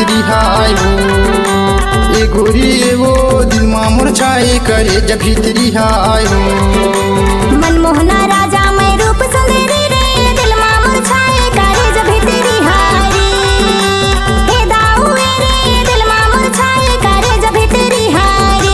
भीतरी हाय हो। ए गोरी वो दिल मा मुरझाए करे जब भीतरी हाय हो। मनमोहना राजा मैं रूप सुंदरी रे दिल मा मुरझाए करे जब भीतरी हाय रे। हे दाऊ रे दिल मा मुरझाए करे जब भीतरी हाय रे।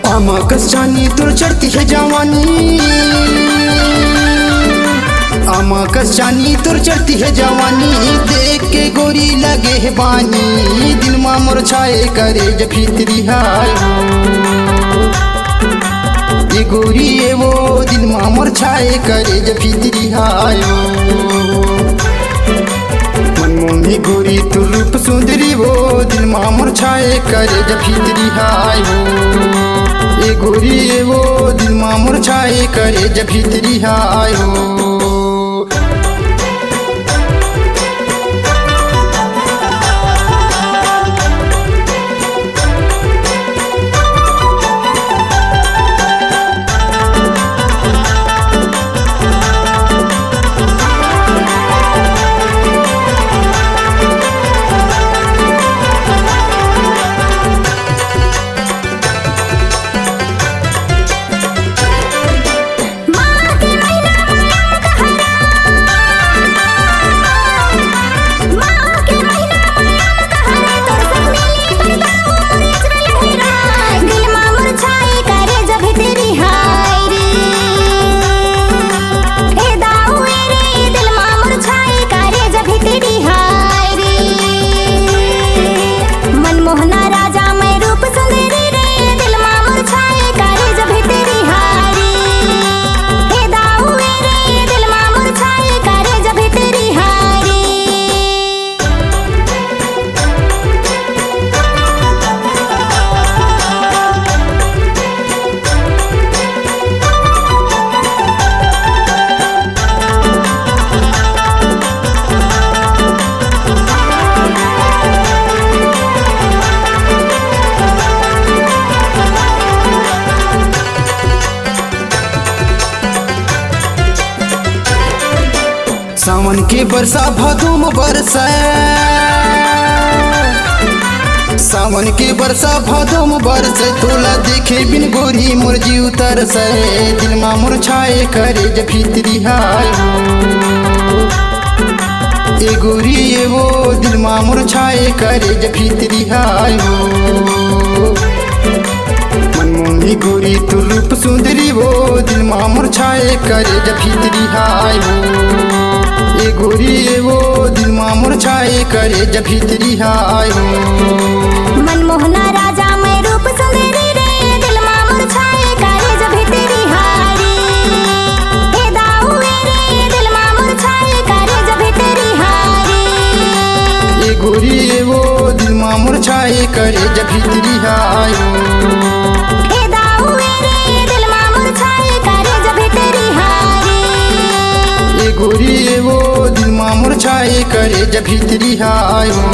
आमाकस जानी तुर चढ़ती है जवानी, आमाकस जानी तुर चढ़ती है जवानी। देख के गोरी लगे है बानी दिल मा मुरझाए करे जब भीतरी हाय हो। ये गोरी ये वो दिल मा मुरझाए करे जब भीतरी हाय हो। मनमोहनी गोरी तू रूप सुंदरी वो दिल मा मुरझाए करे जब भीतरी हाय हो। ए गोरी ये वो दिल मा मुरझाए करे जब भीतरी हाय हो। मनमोहना राजा मैं रूप सुंदरी रे दिल मा मुरझाए करे जब भीतरी हाय रे। हे दाऊ रे दिल मा मुरझाए करे जब भीतरी हाय रे। सावन के बरसा भादों में बरसा, सावन के बरसा भादों में बरसे। तोला देखे बिन गोरी मुरझी उतर से दिल मा मुरझाए करे जब भीतरी हाय हो। ए गोरी ये वो दिल मा मुरझाए करे जब भीतरी हाय हो। मनमोहनी गोरी तू रूप सुंदरी वो दिल मा मुरझाए करे जब भीतरी हाय हो। ए गोरी ये वो दिल मा मुरझाए करे जब भीतरी हाय हो। मनमोहना राजा मैं रूप सुंदरी रे दिल मा मुरझाए करे जब भीतरी हाय रे। हे दाऊ रे दिल मा मुरझाए करे जब भीतरी हाय रे। ए गोरी ये वो दिल मा मुरझाए करे जब भीतरी हाय हो। हे दाऊ रे दिल मा मुरझाए करे जब भीतरी हाय रे। ए गोरी ये वो दिल मा मुरझाए करे जब भीतरी हाय हो।